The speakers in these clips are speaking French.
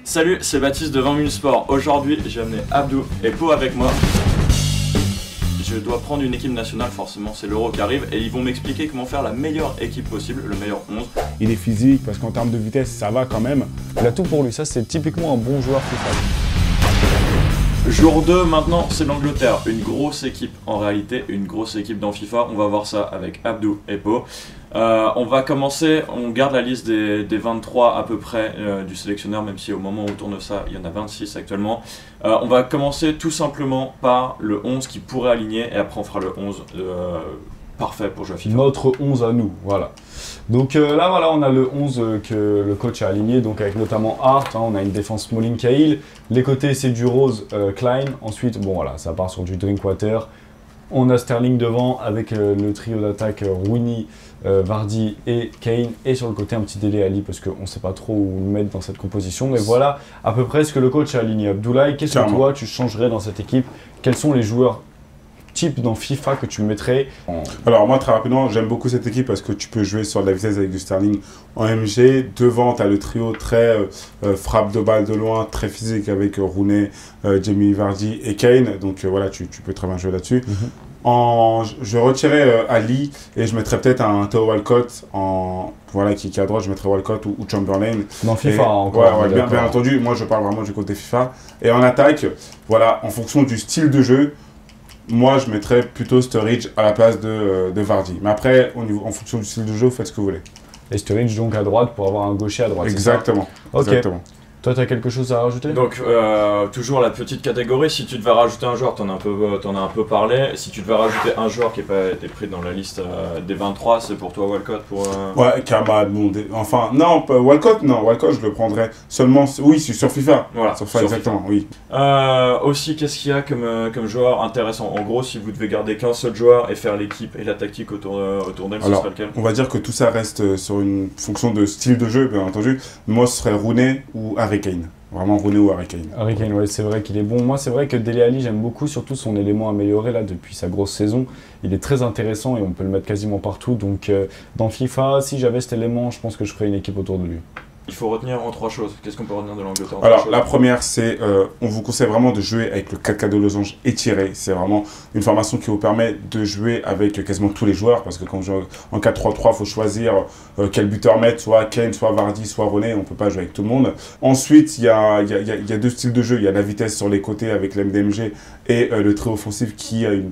Salut, c'est Baptiste de 20 000 Sports. Aujourd'hui, j'ai amené Abdou et Po avec moi. Je dois prendre une équipe nationale, forcément, c'est l'Euro qui arrive, et ils vont m'expliquer comment faire la meilleure équipe possible, le meilleur 11. Il est physique, parce qu'en termes de vitesse, ça va quand même. Il a tout pour lui, ça c'est typiquement un bon joueur FIFA. Jour 2, maintenant, c'est l'Angleterre. Une grosse équipe, en réalité, une grosse équipe dans FIFA. On va voir ça avec Abdou et Po. On va commencer, on garde la liste des 23 à peu près du sélectionneur, même si au moment où on tourne ça, il y en a 26 actuellement. On va commencer tout simplement par le 11 qui pourrait aligner, et après on fera le 11 parfait pour jouer à FIFA. Notre 11 à nous, voilà. Donc là, voilà, on a le 11 que le coach a aligné, donc avec notamment Hart, hein, on a une défense Smalling, Cahill. Les côtés, c'est du Rose, Klein. Ensuite, bon voilà, ça part sur du Drinkwater. On a Sterling devant avec le trio d'attaque Rooney, Vardy et Kane. Et sur le côté, un petit Dele Alli parce qu'on ne sait pas trop où le mettre dans cette composition. Mais voilà à peu près ce que le coach a aligné. Abdoulaye, qu'est-ce que toi tu changerais dans cette équipe? Quels sont les joueurs type dans FIFA que tu mettrais Alors moi très rapidement, j'aime beaucoup cette équipe parce que tu peux jouer sur de la vitesse avec du Sterling en MG. Devant, tu as le trio très frappe de balle de loin, très physique avec Rooney, Jamie Vardy et Kane. Donc voilà, tu peux très bien jouer là-dessus. Je retirais Ali et je mettrais peut-être un Theo Walcott voilà, qui est à droite, je mettrais Walcott ou Chamberlain. Dans FIFA encore. Ouais, bien entendu, moi je parle vraiment du côté FIFA. Et en attaque, voilà, en fonction du style de jeu, moi, je mettrais plutôt Sturridge à la place de Vardy. Mais après, en fonction du style de jeu, vous faites ce que vous voulez. Et Sturridge donc à droite pour avoir un gaucher à droite. Exactement. Ok. Exactement. Toi, tu as quelque chose à rajouter? Donc, toujours la petite catégorie, si tu devais rajouter un joueur, t'en as un peu parlé. Si tu devais rajouter un joueur qui n'a pas été pris dans la liste des 23, c'est pour toi Walcott Ouais, Karma, bon, enfin, non, Walcott, je le prendrais seulement, oui, sur FIFA. Voilà, sur FIFA, exactement, FIFA. Oui. Aussi, qu'est-ce qu'il y a comme joueur intéressant? En gros, si vous devez garder qu'un seul joueur et faire l'équipe et la tactique autour d'elle, ce serait lequel? On va dire que tout ça reste sur une fonction de style de jeu, bien entendu. Moi, ce serait Rooney ou Harry Kane. Vraiment Rooney ou Harry Kane. Harry Kane, ouais, c'est vrai qu'il est bon. Moi, c'est vrai que Dele Alli, j'aime beaucoup, surtout son élément amélioré là depuis sa grosse saison. Il est très intéressant et on peut le mettre quasiment partout. Donc, dans FIFA, si j'avais cet élément, je pense que je ferais une équipe autour de lui. Il faut retenir en 3 choses. Qu'est-ce qu'on peut retenir de l'Angleterre? Alors, la première, c'est on vous conseille vraiment de jouer avec le 4K de losange étiré. C'est vraiment une formation qui vous permet de jouer avec quasiment tous les joueurs. Parce que quand on joue en 4-3-3, il faut choisir quel buteur mettre, soit Kane, soit Vardy, soit Rooney. On ne peut pas jouer avec tout le monde. Ensuite, il y a deux styles de jeu. Il y a la vitesse sur les côtés avec l'MDMG et le trio offensif qui a une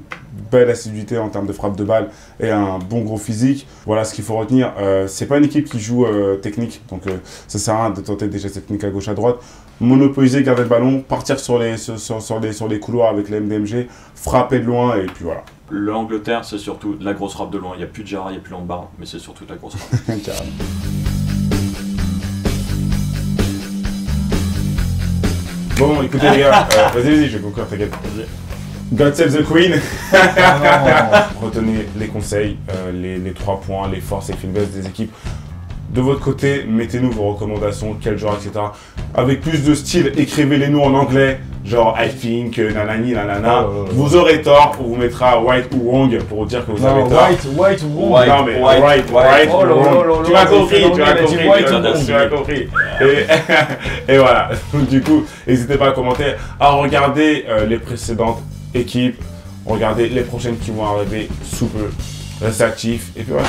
belle assiduité en termes de frappe de balle et un bon gros physique. Voilà ce qu'il faut retenir. C'est pas une équipe qui joue technique. Donc, ça sert à rien de tenter des gestes techniques à gauche à droite. Monopoliser, garder le ballon, partir sur les couloirs avec les MDMG, frapper de loin et puis voilà. L'Angleterre, c'est surtout de la grosse frappe de loin. Il n'y a plus de Gerrard, il n'y a plus Lombard, mais c'est surtout de la grosse frappe. Bon, écoutez les gars, vas-y, je vais conclure, t'inquiète. God save the Queen. Retenez les conseils, les 3 points, les forces et faiblesses des équipes. De votre côté, mettez-nous vos recommandations, quel genre, etc. Avec plus de style, écrivez-les-nous en anglais, genre I think, nanani, nanana. Vous aurez tort, on vous mettra white ou wrong pour dire que vous avez tort. White ou wrong. Non mais right ou wrong. Tu m'as compris. Et voilà. Du coup, n'hésitez pas à commenter, à regarder les précédentes équipes, regarder les prochaines qui vont arriver sous peu. Restez actifs et puis voilà.